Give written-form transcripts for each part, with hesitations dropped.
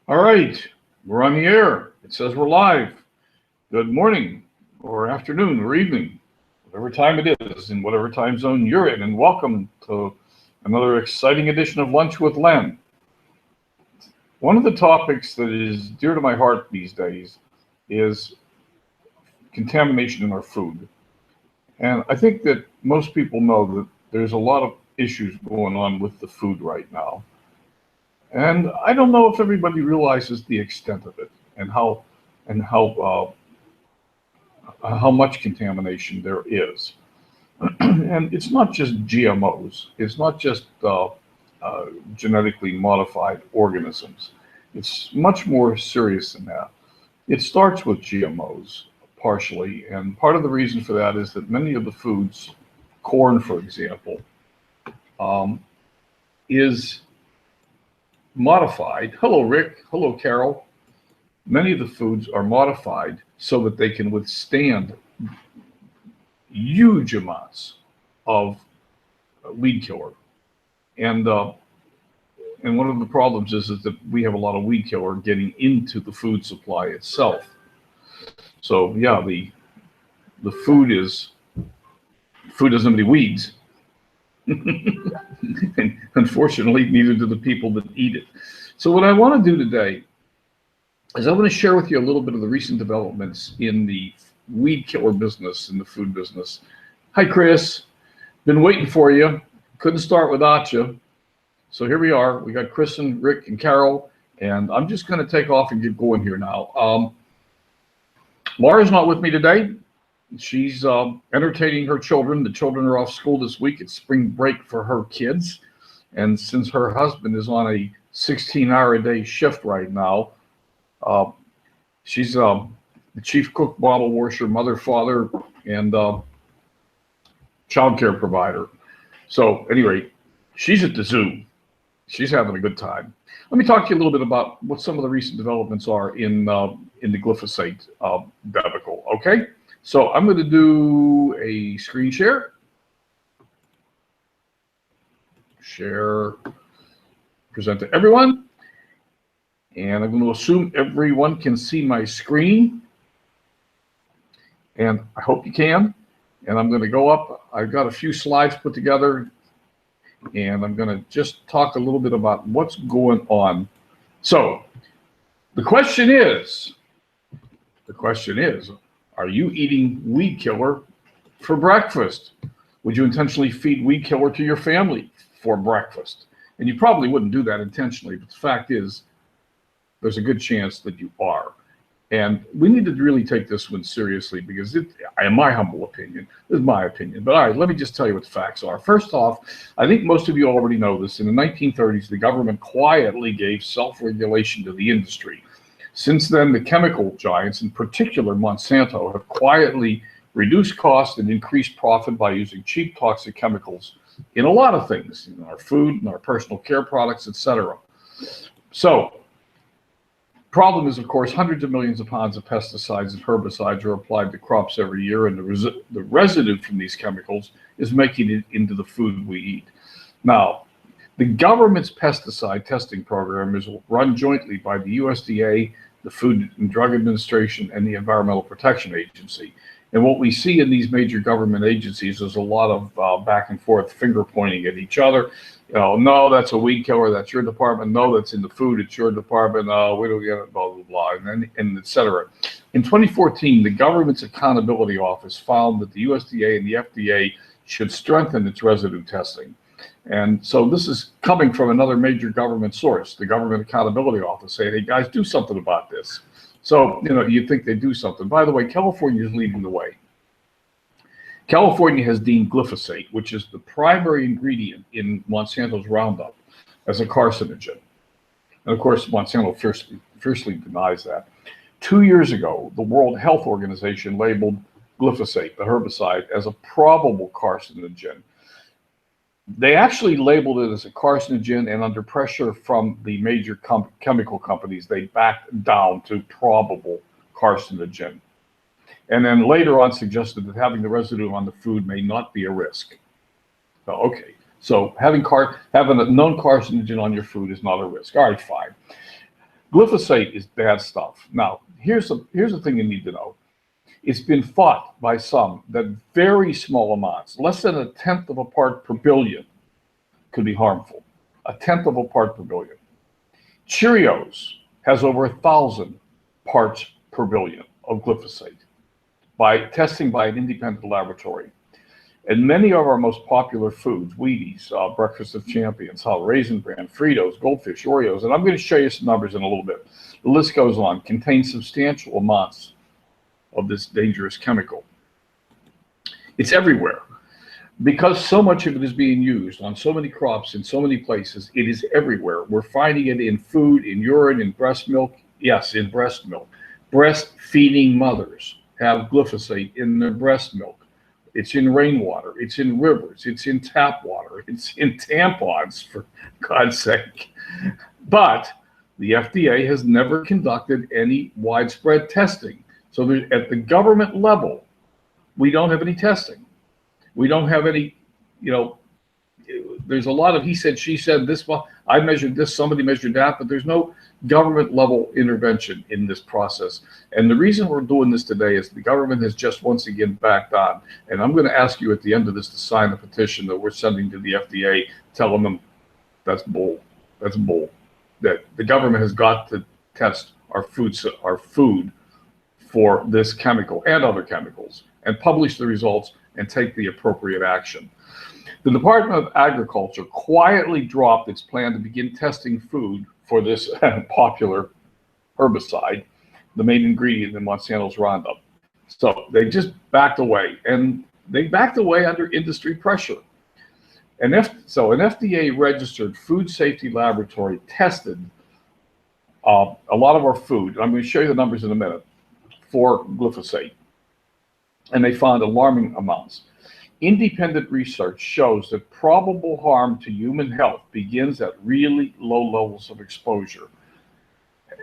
All right, we're on the air. It says we're live. Good morning, or afternoon, or evening, whatever time it is, in whatever time zone you're in, and welcome to another exciting edition of Lunch with Len. One of the topics that is dear to my heart these days is contamination in our food. And I think that most people know that there's a lot of issues going on with the food right now. And I don't know if everybody realizes the extent of it and how much contamination there is. And it's not just GMOs. It's not just genetically modified organisms. It's much more serious than that. It starts with GMOs partially, and part of the reason for that is that many of the foods, corn for example, is modified. Hello, Rick. Hello, Carol. Many of the foods are modified so that they can withstand huge amounts of weed killer. And one of the problems is that we have a lot of weed killer getting into the food supply itself. So yeah, the food doesn't have any weeds. And unfortunately, neither do the people that eat it. So what I want to do today is I want to share with you a little bit of the recent developments in the weed killer business, in the food business. Hi, Chris. Been waiting for you. Couldn't start without you. So here we are. We got Chris and Rick and Carol, and I'm just going to take off and get going here now. Laura's not with me today. She's entertaining her children. The children are off school this week. It's spring break for her kids. And since her husband is on a 16-hour-a-day shift right now, she's the chief cook, bottle washer, mother, father, and child care provider. So anyway, she's at the zoo. She's having a good time. Let me talk to you a little bit about what some of the recent developments are in the glyphosate debacle, okay? So I'm going to do a screen share. Share, present to everyone. And I'm going to assume everyone can see my screen. And I hope you can. And I'm going to go up. I've got a few slides put together. And I'm going to just talk a little bit about what's going on. So the question is, are you eating weed killer for breakfast? Would you intentionally feed weed killer to your family for breakfast? And you probably wouldn't do that intentionally, but the fact is, there's a good chance that you are. And we need to really take this one seriously because in my humble opinion, this is my opinion, but all right, let me just tell you what the facts are. First off, I think most of you already know this. In the 1930s, the government quietly gave self-regulation to the industry. Since then, the chemical giants, in particular Monsanto, have quietly reduced costs and increased profit by using cheap toxic chemicals in a lot of things, in our food, in our personal care products, etc. So, problem is, of course, hundreds of millions of pounds of pesticides and herbicides are applied to crops every year, and the residue from these chemicals is making it into the food we eat. Now, the government's pesticide testing program is run jointly by the USDA, the Food and Drug Administration, and the Environmental Protection Agency. And what we see in these major government agencies is a lot of back and forth finger pointing at each other. You know, no, that's a weed killer, that's your department. No, that's in the food, it's your department. We don't get it, blah, blah, blah, and et cetera. In 2014, the government's accountability office found that the USDA and the FDA should strengthen its residue testing. And so this is coming from another major government source, the Government Accountability Office, saying, hey, guys, do something about this. So, you know, you'd think they'd do something. By the way, California is leading the way. California has deemed glyphosate, which is the primary ingredient in Monsanto's Roundup, as a carcinogen. And of course, Monsanto fiercely denies that. 2 years ago, the World Health Organization labeled glyphosate, the herbicide, as a probable carcinogen. They actually labeled it as a carcinogen, and under pressure from the major chemical companies, they backed down to probable carcinogen. And then later on suggested that having the residue on the food may not be a risk. So, okay, so having a known carcinogen on your food is not a risk. All right, fine. Glyphosate is bad stuff. Now, here's the thing you need to know. It's been thought by some that very small amounts, less than 1/10 of a part per billion, could be harmful. 1/10 of a part per billion. Cheerios has over 1,000 parts per billion of glyphosate by testing by an independent laboratory. And many of our most popular foods, Wheaties, Breakfast of Champions, Raisin Bran, Fritos, Goldfish, Oreos, and I'm going to show you some numbers in a little bit. The list goes on, contain substantial amounts of this dangerous chemical. It's everywhere. Because so much of it is being used on so many crops in so many places, it is everywhere. We're finding it in food, in urine, in breast milk. Yes, in breast milk. Breastfeeding mothers have glyphosate in their breast milk. It's in rainwater, it's in rivers, it's in tap water, it's in tampons, for God's sake. But the FDA has never conducted any widespread testing. So at the government level, we don't have any testing. We don't have any, there's a lot of he said, she said, this, well, I measured this, somebody measured that, but there's no government level intervention in this process. And the reason we're doing this today is the government has just once again backed on. And I'm going to ask you at the end of this to sign a petition that we're sending to the FDA, telling them that's bull. That's bull. That the government has got to test our food for this chemical and other chemicals and publish the results and take the appropriate action. The Department of Agriculture quietly dropped its plan to begin testing food for this popular herbicide, the main ingredient in Monsanto's Roundup. So they just backed away, and they backed away under industry pressure. An FDA-registered food safety laboratory tested a lot of our food. I'm going to show you the numbers in a minute for glyphosate, and they found alarming amounts. Independent research shows that probable harm to human health begins at really low levels of exposure.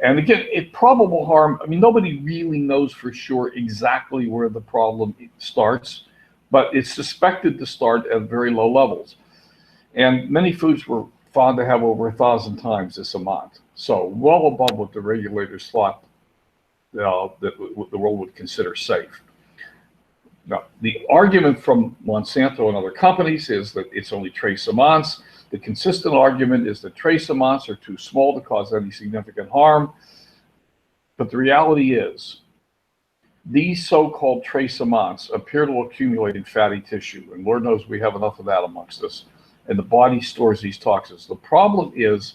And again, probable harm, I mean, nobody really knows for sure exactly where the problem starts, but it's suspected to start at very low levels. And many foods were found to have over 1,000 times this amount. So well above what the regulators thought that the world would consider safe. Now, the argument from Monsanto and other companies is that it's only trace amounts. The consistent argument is that trace amounts are too small to cause any significant harm. But the reality is, these so-called trace amounts appear to accumulate in fatty tissue, and Lord knows we have enough of that amongst us, and the body stores these toxins. The problem is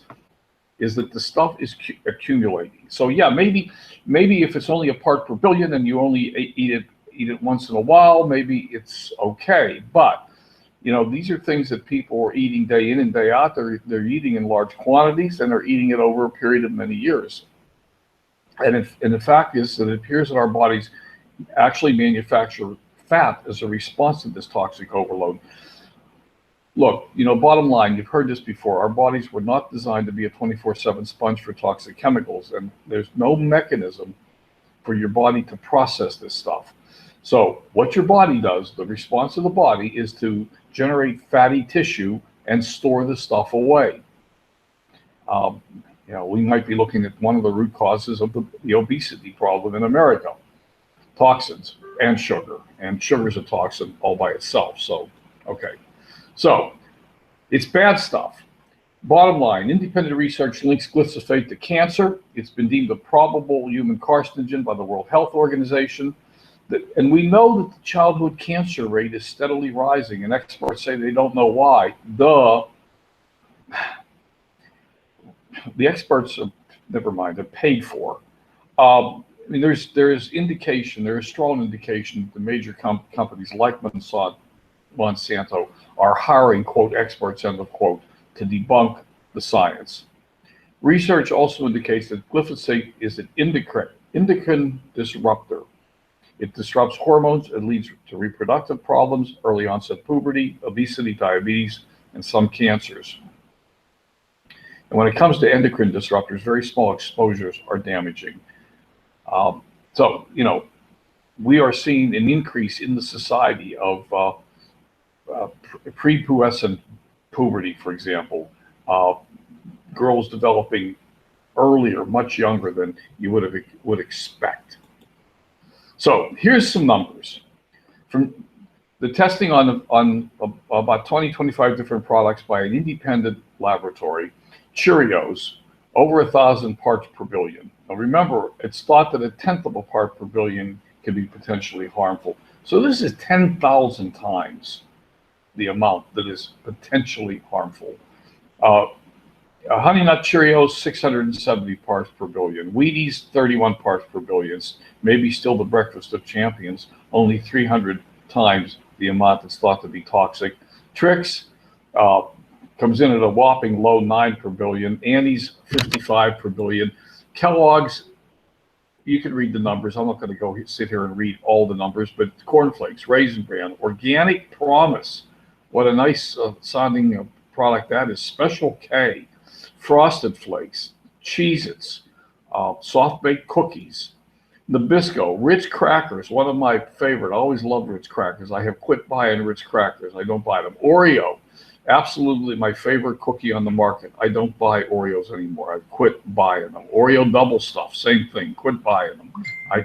that the stuff is accumulating. So yeah, maybe if it's only a part per billion and you only eat it once in a while, maybe it's okay. But these are things that people are eating day in and day out. They're eating in large quantities, and they're eating it over a period of many years. And the fact is that it appears that our bodies actually manufacture fat as a response to this toxic overload. Look, bottom line, you've heard this before. Our bodies were not designed to be a 24/7 sponge for toxic chemicals, and there's no mechanism for your body to process this stuff. So what your body does, the response of the body, is to generate fatty tissue and store the stuff away. We might be looking at one of the root causes of the obesity problem in America: toxins and sugar. And sugar is a toxin all by itself. So, okay. So it's bad stuff. Bottom line, independent research links glyphosate to cancer. It's been deemed a probable human carcinogen by the World Health Organization. And we know that the childhood cancer rate is steadily rising, and experts say they don't know why. The experts are, never mind, they're paid for. There is strong indication that the major companies like Monsanto are hiring, quote, experts, end of quote, to debunk the science. Research also indicates that glyphosate is an endocrine disruptor. It disrupts hormones. It leads to reproductive problems, early onset puberty, obesity, diabetes, and some cancers. And when it comes to endocrine disruptors, very small exposures are damaging. We are seeing an increase in the society of prepubescent puberty, for example, girls developing earlier, much younger than you would expect. So here's some numbers from the testing on about 25 different products by an independent laboratory. Cheerios, over 1,000 parts per billion. Now remember, it's thought that 1/10 of a part per billion can be potentially harmful. So this is 10,000 times the amount that is potentially harmful. Honey Nut Cheerios, 670 parts per billion. Wheaties, 31 parts per billion. Maybe still the breakfast of champions, only 300 times the amount that's thought to be toxic. Trix comes in at a whopping low 9 per billion. Annie's, 55 per billion. Kellogg's, you can read the numbers. I'm not going to go sit here and read all the numbers, but cornflakes, Raisin Bran, Organic Promise. What a nice sounding product that is. Special K, Frosted Flakes, Cheez-Its, soft baked cookies, Nabisco, Ritz crackers, one of my favorite. I always loved Ritz crackers. I have quit buying Ritz crackers. I don't buy them. Oreo, absolutely my favorite cookie on the market. I don't buy Oreos anymore. I've quit buying them. Oreo double stuff, same thing. Quit buying them.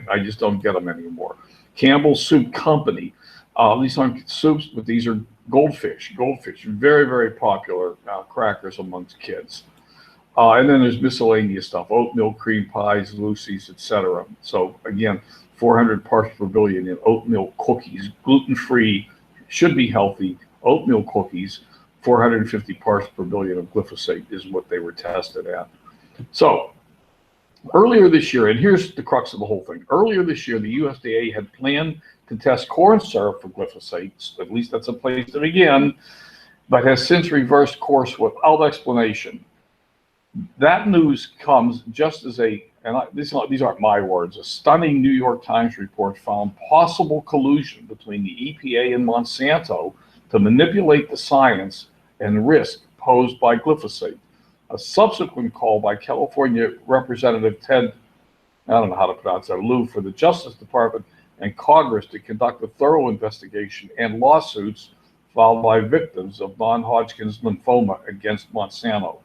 I just don't get them anymore. Campbell's Soup Company. These aren't soups, but these are goldfish. Goldfish, very, very popular crackers amongst kids. And then there's miscellaneous stuff, oatmeal, cream pies, Lucy's, etc. So again, 400 parts per billion in oatmeal cookies, gluten-free, should be healthy. Oatmeal cookies, 450 parts per billion of glyphosate is what they were tested at. So earlier this year, and here's the crux of the whole thing. Earlier this year, the USDA had planned to test corn syrup for glyphosate. At least that's a place to begin, but has since reversed course without explanation. That news comes just as these aren't my words, a stunning New York Times report found possible collusion between the EPA and Monsanto to manipulate the science and risk posed by glyphosate. A subsequent call by California Representative Ted, I don't know how to pronounce that, Lou, for the Justice Department and Congress to conduct a thorough investigation and lawsuits filed by victims of non-Hodgkin's lymphoma against Monsanto.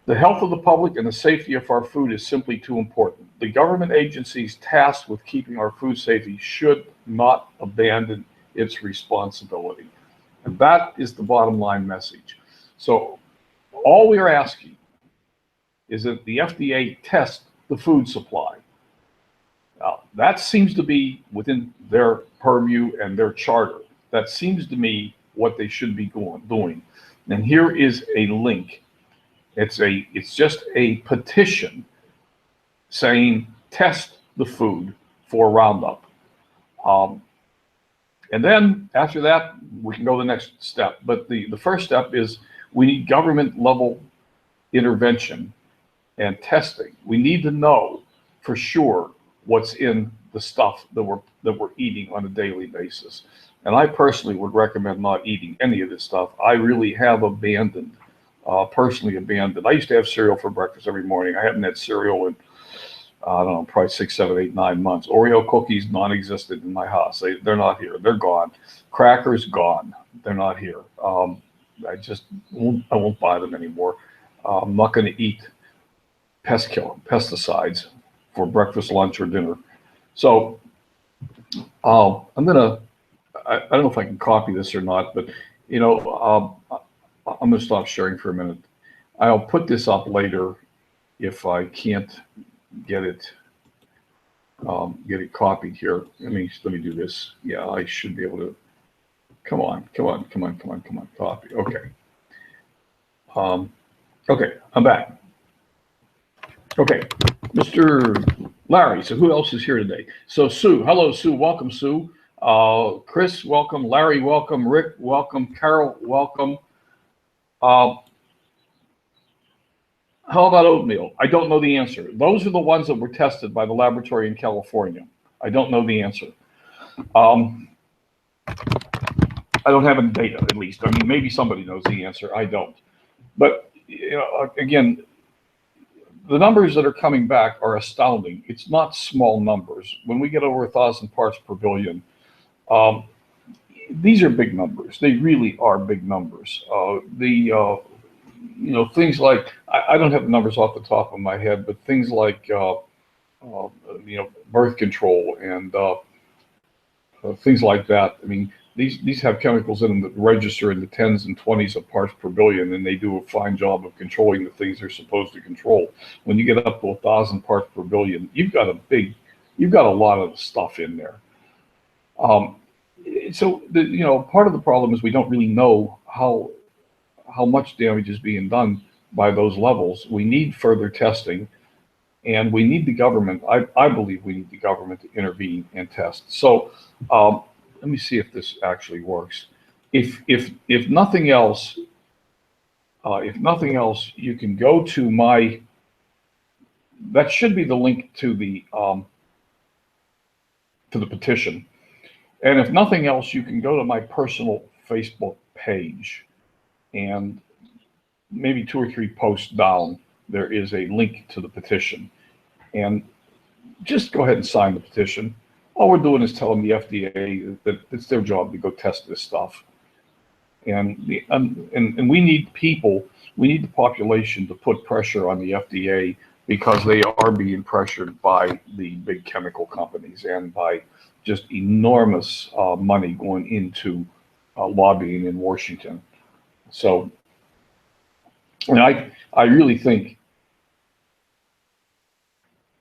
The health of the public and the safety of our food is simply too important. The government agencies tasked with keeping our food safety should not abandon its responsibility. And that is the bottom line message. So all we are asking is that the FDA test the food supply. Now, that seems to be within their purview and their charter. That seems to me what they should be doing. And here is a link. It's just a petition saying test the food for Roundup. And then after that, we can go the next step. But the first step is we need government level intervention and testing. We need to know for sure what's in the stuff that we're eating on a daily basis. And I personally would recommend not eating any of this stuff. I really have personally abandoned. I used to have cereal for breakfast every morning. I haven't had cereal in, I don't know, probably 6, 7, 8, 9 months. Oreo cookies, non-existent in my house. They're not here. They're gone. Crackers, gone. They're not here. I won't buy them anymore. I'm not going to eat pesticides for breakfast, lunch, or dinner. So I don't know if I can copy this or not, but I'm going to stop sharing for a minute. I'll put this up later if I can't get it copied here. Let me do this. Yeah, I should be able to. Come on, copy. Okay. Okay, I'm back. Okay, Mr. Larry. So who else is here today? So Sue. Hello, Sue. Welcome, Sue. Chris, welcome. Larry, welcome. Rick, welcome. Carol, welcome. How about oatmeal? I don't know the answer. Those are the ones that were tested by the laboratory in California. I don't know the answer. I don't have any data, at least. I mean, maybe somebody knows the answer. I don't. But again, the numbers that are coming back are astounding. It's not small numbers. When we get over 1,000 parts per billion, these are big numbers. They really are big numbers. Things like I don't have the numbers off the top of my head, but things like birth control and things like that. I mean, these have chemicals in them that register in the tens and 20s of parts per billion, and they do a fine job of controlling the things they're supposed to control. When you get up to 1,000 parts per billion, you've got a lot of stuff in there. So part of the problem is we don't really know how much damage is being done by those levels. We need further testing, and we need the government. I believe we need the government to intervene and test. So let me see if this actually works. If nothing else, you can go to my. That should be the link to the petition. And if nothing else, you can go to my personal Facebook page, and maybe 2 or 3 posts down, there is a link to the petition. And just go ahead and sign the petition. All we're doing is telling the FDA that it's their job to go test this stuff. And we need the population to put pressure on the FDA, because they are being pressured by the big chemical companies and by just enormous money going into lobbying in Washington. So, and I really think,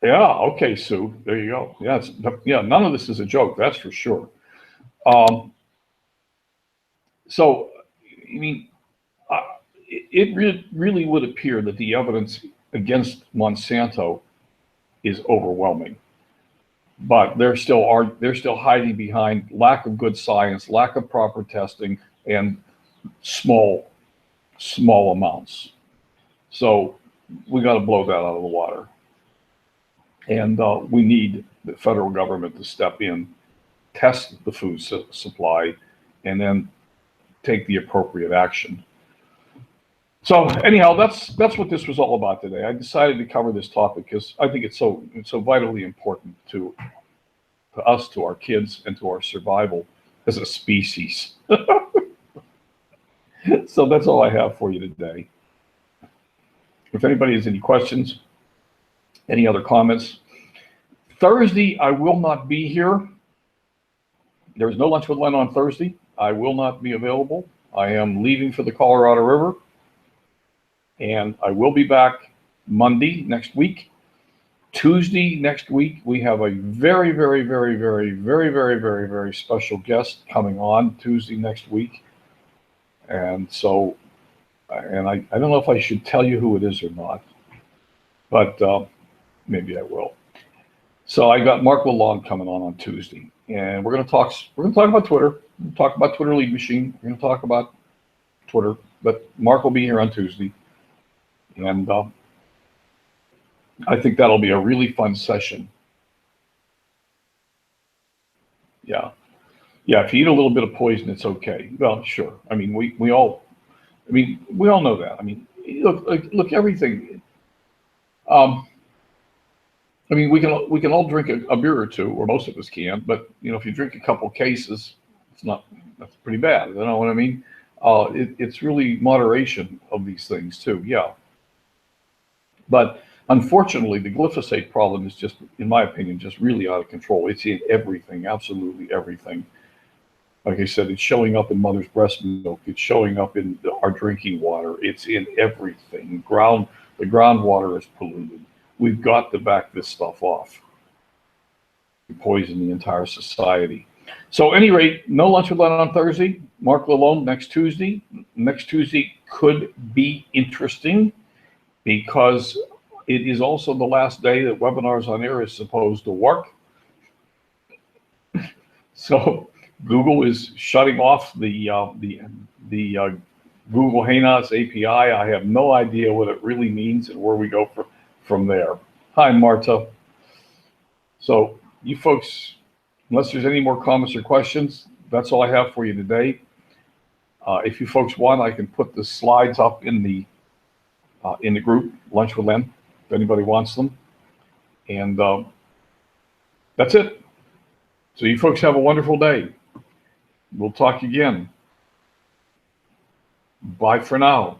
yeah, okay, Sue, there you go. Yeah, none of this is a joke, that's for sure. So, I mean, it really would appear that the evidence against Monsanto is overwhelming, but they're still hiding behind lack of good science, lack of proper testing, and small amounts. So we got to blow that out of the water, and we need the federal government to step in, test the food supply, and then take the appropriate action. So anyhow, that's what this was all about today. I decided to cover this topic because I think it's so vitally important to us, to our kids, and to our survival as a species. So that's all I have for you today. If anybody has any questions, any other comments, Thursday I will not be here. There is no Lunch with Len on Thursday. I will not be available. I am leaving for the Colorado River. And I will be back Monday next week. Tuesday next week, we have a very, very, very, very, very, very, very, very special guest coming on Tuesday next week. And so, and I don't know if I should tell you who it is or not, but maybe I will. So I got Mark Lalonde coming on Tuesday, and we're going to talk about Twitter. We're going to talk about Twitter Lead Machine. We're going to talk about Twitter, but Mark will be here on Tuesday. And I think that'll be a really fun session. Yeah. If you eat a little bit of poison, it's okay. Well, sure. I mean, we all know that. I mean, look, everything. I mean, we can all drink a beer or two, or most of us can. But if you drink a couple cases, that's pretty bad. You know what I mean? It's really moderation of these things too. Yeah. But unfortunately, the glyphosate problem is just, in my opinion, just really out of control. It's in everything, absolutely everything. Like I said, it's showing up in mother's breast milk. It's showing up in our drinking water. It's in everything. The groundwater is polluted. We've got to back this stuff off. We poison the entire society. So, at any rate, no Lunch with Len on Thursday. Mark Lalonde next Tuesday. Next Tuesday could be interesting, because it is also the last day that Webinars on Air is supposed to work. So Google is shutting off the Google Hangouts API. I have no idea what it really means and where we go from there. Hi, Marta. So you folks, unless there's any more comments or questions, that's all I have for you today. If you folks want, I can put the slides up in the group, Lunch with Len, if anybody wants them. And that's it. So you folks have a wonderful day. We'll talk again. Bye for now.